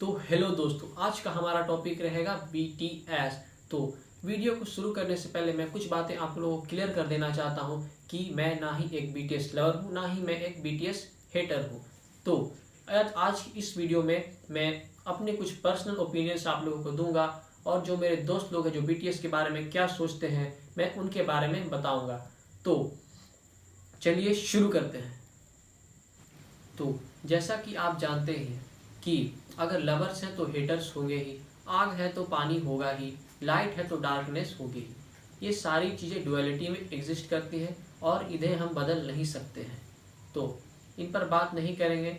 तो हेलो दोस्तों, आज का हमारा टॉपिक रहेगा BTS। तो वीडियो को शुरू करने से पहले मैं कुछ बातें आप लोगों को क्लियर कर देना चाहता हूं कि मैं ना ही एक BTS लवर हूं, ना ही मैं एक BTS हेटर हूं। तो आज इस वीडियो में मैं अपने कुछ पर्सनल ओपिनियंस आप लोगों को दूंगा और जो मेरे दोस्त लोग हैं जो BTS के बारे में क्या सोचते हैं मैं उनके बारे में बताऊंगा। तो चलिए शुरू करते हैं। तो जैसा कि आप जानते हैं कि अगर लवर्स हैं तो हेटर्स होंगे ही, आग है तो पानी होगा ही, लाइट है तो डार्कनेस होगी ही। ये सारी चीज़ें डुअलिटी में एग्जिस्ट करती हैं और इन्हें हम बदल नहीं सकते हैं। तो इन पर बात नहीं करेंगे,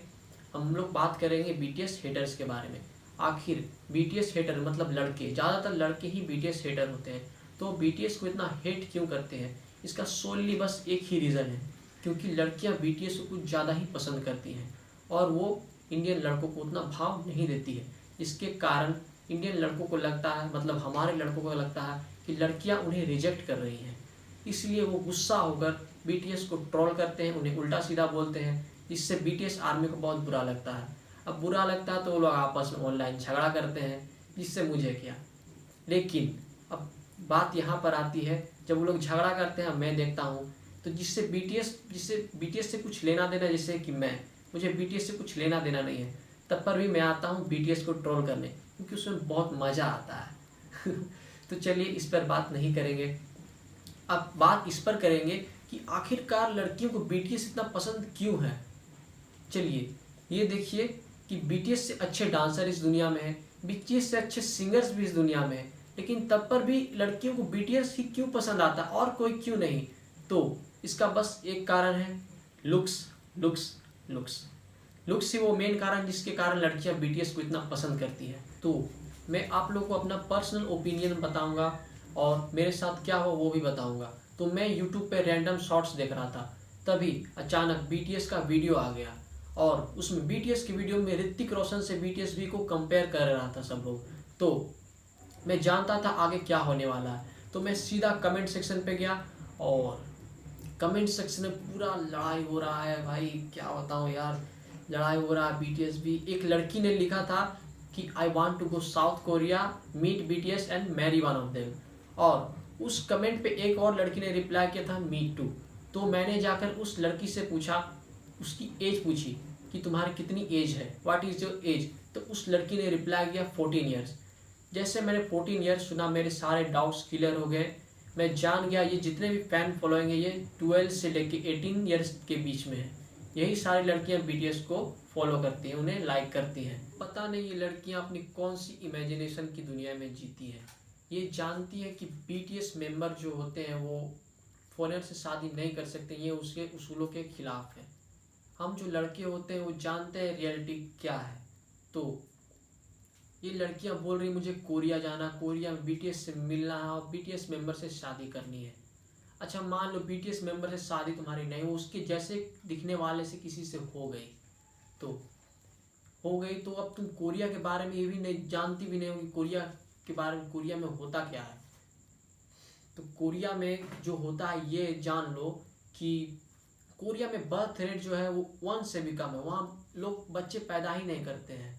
हम लोग बात करेंगे BTS हेटर्स के बारे में। आखिर BTS हेटर मतलब लड़के, ज़्यादातर लड़के ही BTS हेटर होते हैं। तो BTS को इतना हेट क्यों करते हैं, इसका सोनली बस एक ही रीज़न है, क्योंकि लड़कियां BTS को कुछ ज़्यादा ही पसंद करती हैं और वो इंडियन लड़कों को उतना भाव नहीं देती है। इसके कारण इंडियन लड़कों को लगता है, मतलब हमारे लड़कों को लगता है कि लड़कियां उन्हें रिजेक्ट कर रही हैं। इसलिए वो गुस्सा होकर BTS को ट्रोल करते हैं, उन्हें उल्टा सीधा बोलते हैं, जिससे BTS आर्मी को बहुत बुरा लगता है। अब बुरा लगता है तो वो लोग आपस में ऑनलाइन झगड़ा करते हैं, जिससे मुझे क्या। लेकिन अब बात यहाँ पर आती है, जब वो लोग झगड़ा करते हैं मैं देखता हूँ तो जिससे BTS से कुछ लेना देना, जैसे कि मुझे BTS से कुछ लेना देना नहीं है, तब पर भी मैं आता हूँ BTS को ट्रोल करने, क्योंकि उसमें बहुत मज़ा आता है। तो चलिए इस पर बात नहीं करेंगे। अब बात इस पर करेंगे कि आखिरकार लड़कियों को BTS इतना पसंद क्यों है। चलिए ये देखिए कि BTS से अच्छे डांसर इस दुनिया में हैं, BTS से अच्छे सिंगर्स भी इस दुनिया में हैं, लेकिन तब पर भी लड़कियों को BTS ही क्यों पसंद आता है और कोई क्यों नहीं। तो इसका बस एक कारण है, लुक्स ही वो मेन कारण जिसके कारण लड़कियां BTS को इतना पसंद करती हैं। तो मैं आप लोगों को अपना पर्सनल ओपिनियन बताऊंगा और मेरे साथ क्या हो वो भी बताऊंगा। तो मैं YouTube पे रैंडम शॉर्ट्स देख रहा था, तभी अचानक BTS का वीडियो आ गया और उसमें BTS की वीडियो में ऋतिक रोशन से BTS भी को कंपेयर कर रहा था सब लोग। तो मैं जानता था आगे क्या होने वाला है, तो मैं सीधा कमेंट सेक्शन पे गया और कमेंट सेक्शन में पूरा लड़ाई हो रहा है। भाई क्या बताऊं यार, लड़ाई हो रहा है। BTS भी, एक लड़की ने लिखा था कि I want to go South Korea, meet BTS and marry one of them, और उस कमेंट पे एक और लड़की ने रिप्लाई किया था मी टू। तो मैंने जाकर उस लड़की से पूछा, उसकी एज पूछी कि तुम्हारी कितनी एज है, व्हाट इज़ योर एज। तो उस लड़की ने रिप्लाई किया 14 ईयर्स। जैसे मैंने 14 ईयर्स सुना मेरे सारे डाउट्स क्लियर हो गए। मैं जान गया ये जितने भी फैन फॉलोइंग है ये 12 से लेके 18 ईयर्स के बीच में है। यही सारी लड़कियां BTS को फॉलो करती हैं, उन्हें लाइक करती हैं। पता नहीं ये लड़कियां अपनी कौन सी इमेजिनेशन की दुनिया में जीती हैं। ये जानती है कि BTS मेंबर जो होते हैं वो फॉरेनर से शादी नहीं कर सकते, ये उसके उसूलों के खिलाफ है। हम जो लड़के होते हैं वो जानते हैं रियलिटी क्या है। तो ये लड़कियां बोल रही मुझे कोरिया जाना, कोरिया में BTS से मिलना है और BTS मेंबर से शादी करनी है। अच्छा मान लो BTS मेंबर से शादी तुम्हारी नहीं हो, उसके जैसे दिखने वाले से किसी से हो गई तो अब तुम कोरिया के बारे में ये भी नहीं जानती भी नहीं होगी कोरिया के बारे में, कोरिया में होता क्या है। तो कोरिया में जो होता है ये जान लो कि कोरिया में बर्थ रेट जो है वो 1 से भी कम है। वहाँ लोग बच्चे पैदा ही नहीं करते हैं।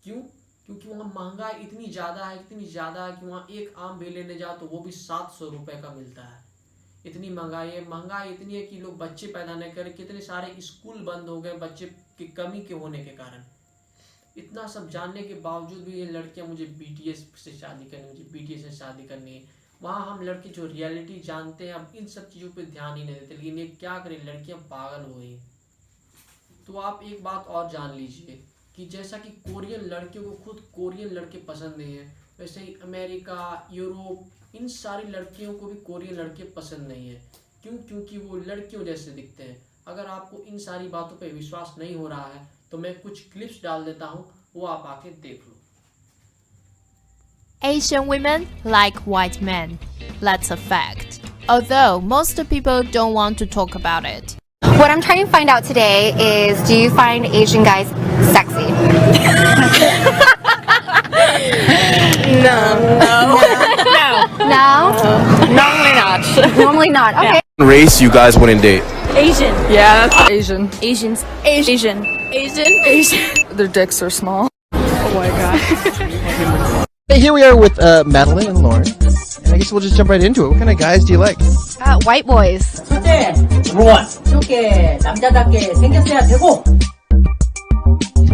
क्यों? क्योंकि वहाँ महंगाई इतनी ज़्यादा है कि वहाँ एक आम भी लेने जाओ तो वो भी 700 रुपये का मिलता है। इतनी महंगाई है, महंगाई इतनी है कि लोग बच्चे पैदा नहीं करें। कितने सारे स्कूल बंद हो गए बच्चे की कमी के होने के कारण। इतना सब जानने के बावजूद भी ये लड़कियाँ मुझे BTS से शादी करनी है। वहाँ हम लड़के जो रियलिटी जानते हैं अब इन सब चीज़ों पे ध्यान ही नहीं देते, लेकिन ये क्या करें, लड़कियाँ पागल हो गई। तो आप एक बात और जान लीजिए कि जैसा कि कोरियन लड़कियों को खुद कोरियन लड़के पसंद नहीं है, वैसे ही अमेरिका, यूरोप, इन सारी लड़कियों को भी कोरियन लड़के पसंद नहीं है। क्यों? क्योंकि वो लड़कियों जैसे दिखते हैं। अगर आपको इन सारी बातों पे विश्वास नहीं हो रहा है तो मैं कुछ क्लिप्स डाल देता हूँ, वो आप आके देख लो। Asian women like white men. That's a fact. Although most people don't want to talk about it. What I'm trying to find out today is, do you find Asian guys sexy? No. Normally not. Normally not. Okay. Race you guys wouldn't date? Asian. Yeah, Asian. Asians. Asian. Asian. Asian. Their dicks are small. Hey, here we are with Madeline and Lauren, and I guess we'll just jump right into it. What kind of guys do you like? White boys. 첫째, 이렇게 남자답게 생겼어야 되고.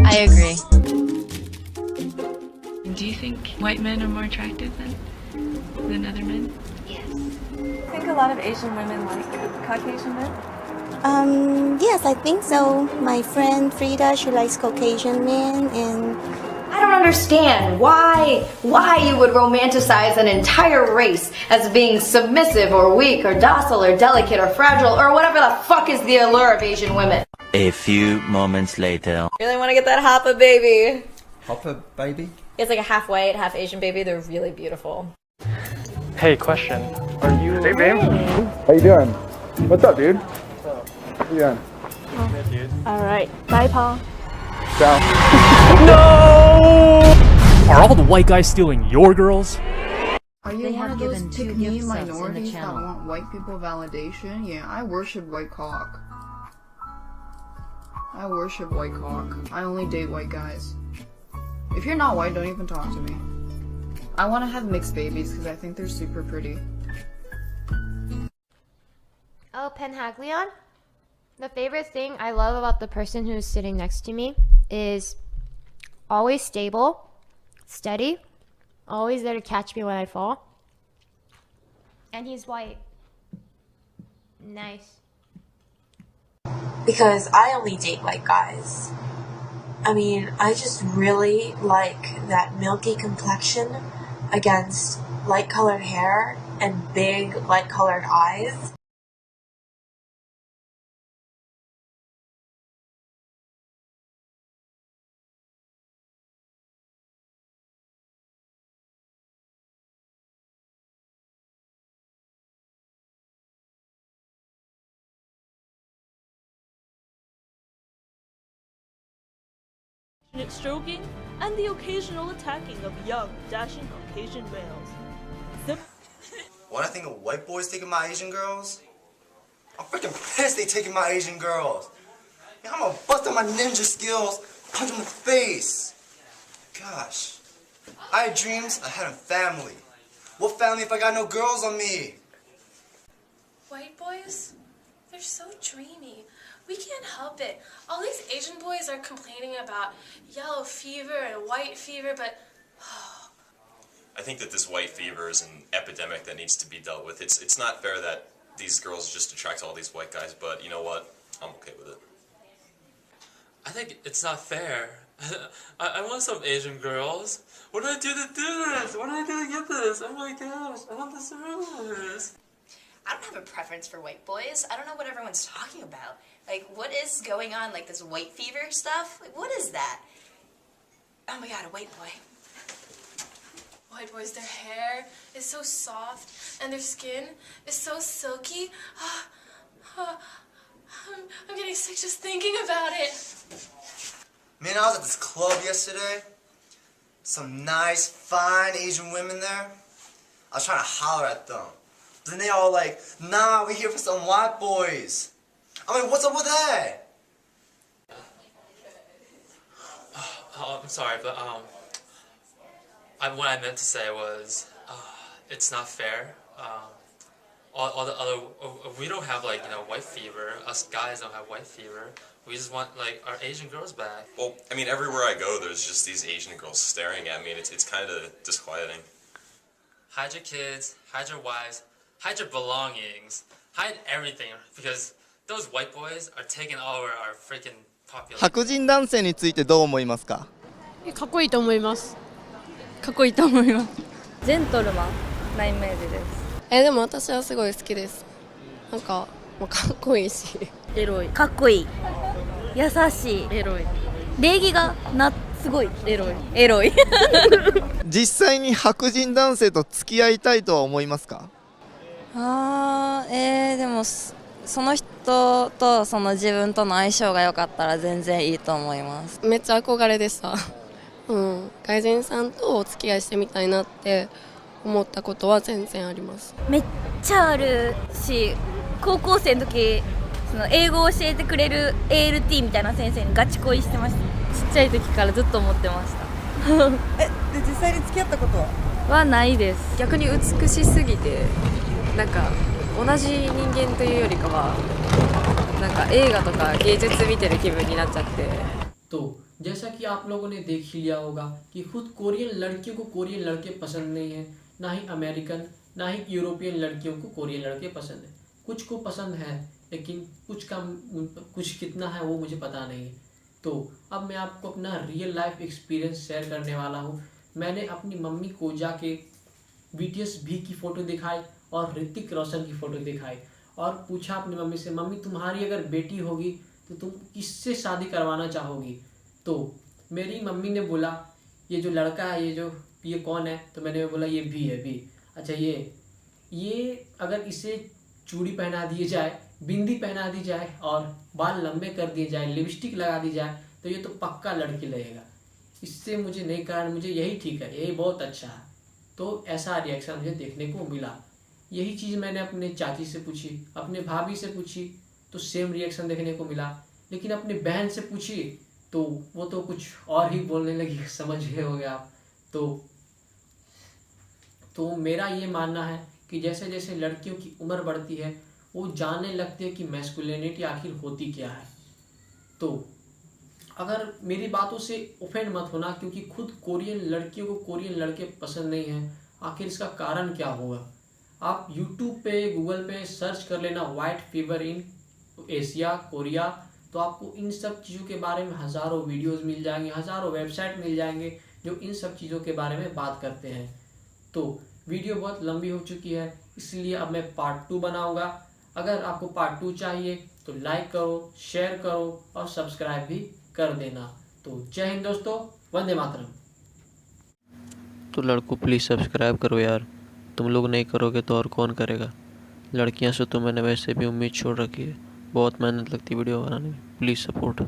I agree. Do you think white men are more attractive than other men? Yes. I think a lot of Asian women like Caucasian men. Yes, I think so. My friend Frida, she likes Caucasian men, and I don't understand why you would romanticize an entire race as being submissive or weak or docile or delicate or fragile or whatever the fuck is the allure of Asian women. A few moments later. Really want to get that Hoppa baby. Hoppa baby? It's like a half white, half Asian baby. They're really beautiful. Hey, question. Are you... Hey, babe. How you doing? What's up, dude? How you doing? Good, dude. Alright. Bye, Paul. Ciao. No! Are all the white guys stealing your girls? Are you one of those pick-me minorities that want white people validation? Yeah, I worship white cock. I worship white cock. I only date white guys. If you're not white, don't even talk to me. I want to have mixed babies because I think they're super pretty. Oh, Penhaglion? The favorite thing I love about the person who's sitting next to me is always stable, steady, always there to catch me when I fall. And he's white. Nice. because I only date white guys. I mean, I just really like that milky complexion against light-colored hair and big light-colored eyes. Stroking and the occasional attacking of young, dashing Caucasian males. When I think of white boys taking my Asian girls, I'm freaking pissed they taking my Asian girls. Man, I'm gonna bust out my ninja skills, punch them in the face. Gosh, I had dreams, I had a family. What family if I got no girls on me? White boys? They're so dreamy. We can't help it. All these Asian boys are complaining about yellow fever and white fever, but... I think that this white fever is an epidemic that needs to be dealt with. It's not fair that these girls just attract all these white guys, but you know what? I'm okay with it. I think it's not fair. I want some Asian girls. What do I do to do this? What do I do to get this? Oh my gosh, I don't deserve this. I don't have a preference for white boys. I don't know what everyone's talking about. Like, what is going on? Like, this white fever stuff? Like, what is that? Oh my god, a white boy. White boys, their hair is so soft, and their skin is so silky. I'm getting sick just thinking about it. Man, I was at this club yesterday. Some nice, fine Asian women there. I was trying to holler at them. Then they all like, nah, we're here for some white boys. I'm like, what's up with that? I'm sorry, but what I meant to say was, it's not fair. All the other, we don't have like, you know, white fever. Us guys don't have white fever. We just want like our Asian girls back. Well, I mean, everywhere I go, there's just these Asian girls staring at me, and it's kind of disquieting. Hide your kids, hide your wives, hide your belongings, hide everything, because those white boys are taking over our freaking population. 白人男性についてどう思いますか？かっこいいと思います。かっこいいと思います。ジェントルマンなイメージです。でも私はすごい好きです。なんかもうかっこいいし。エロい。かっこいい。優しい。エロい。礼儀がすごい。エロい。エロい。実際に白人男性と付き合いたいとは思いますか？でもその人とその自分との相性が良かったら全然いいと思います。めっちゃ憧れでした。外人さんとお付き合いしてみたいなって思ったことは全然あります。めっちゃあるし、高校生の時その英語を教えてくれる ALT みたいな先生にガチ恋してました。ちっちゃい時からずっと思ってました。で実際に付き合ったことはないです。逆に美しすぎてなんか同じ人間というよりかはなんか映画とか芸術見てる気分になっちゃって。तो जैसा कि आप लोगों ने देख ही लिया होगा कि खुद कोरियन लड़कियों को कोरियन लड़के पसंद नहीं है, ना ही अमेरिकन ना ही यूरोपियन लड़कियों को कोरियन लड़के पसंद है। कुछ को पसंद है लेकिन कुछ कितना है वो मुझे पता नहीं है। तो अब मैं आपको अपना रियल लाइफ एक्सपीरियंस शेयर करने वाला हूँ। मैंने अपनी मम्मी को जाके BTS भी की फ़ोटो दिखाई और ऋतिक रोशन की फ़ोटो दिखाई और पूछा अपनी मम्मी से, मम्मी तुम्हारी अगर बेटी होगी तो तुम किससे शादी करवाना चाहोगी? तो मेरी मम्मी ने बोला ये जो लड़का है ये कौन है? तो मैंने बोला ये भी है भी। अच्छा ये अगर इसे चूड़ी पहना दिए जाए, बिंदी पहना दी जाए और बाल लंबे कर दिए जाए, लिपस्टिक लगा दी जाए तो ये तो पक्का लड़की लगेगा। इससे मुझे नहीं कहा, मुझे यही ठीक है, यही बहुत अच्छा है। तो ऐसा रिएक्शन मुझे देखने को मिला। यही चीज़ मैंने अपने चाची से पूछी, अपने भाभी से पूछी तो सेम रिएक्शन देखने को मिला। लेकिन अपनी बहन से पूछी तो वो तो कुछ और ही बोलने लगी, समझ गए होगे आप। तो मेरा ये मानना है कि जैसे जैसे लड़कियों की उम्र बढ़ती है वो जानने लगती है कि मैस्कुलिनिटी आखिर होती क्या है। तो अगर मेरी बातों से ऑफेंड मत होना, क्योंकि खुद कोरियन लड़कियों को कोरियन लड़के पसंद नहीं हैं। आखिर इसका कारण क्या होगा? आप YouTube पे गूगल पे सर्च कर लेना white fever in Asia Korea, तो आपको इन सब चीज़ों के बारे में हज़ारों वीडियोस मिल जाएंगे, हज़ारों वेबसाइट मिल जाएंगे जो इन सब चीज़ों के बारे में बात करते हैं। तो वीडियो बहुत लंबी हो चुकी है, इसलिए अब मैं पार्ट 2 बनाऊंगा। अगर आपको पार्ट 2 चाहिए तो लाइक करो, शेयर करो और सब्सक्राइब भी कर देना। तो जय हिंद दोस्तों, वंदे मातरम। तो लड़कों प्लीज़ सब्सक्राइब करो यार, तुम लोग नहीं करोगे तो और कौन करेगा। लड़कियां से तो मैंने वैसे भी उम्मीद छोड़ रखी है, बहुत मेहनत लगती वीडियो बनाने में। Please support.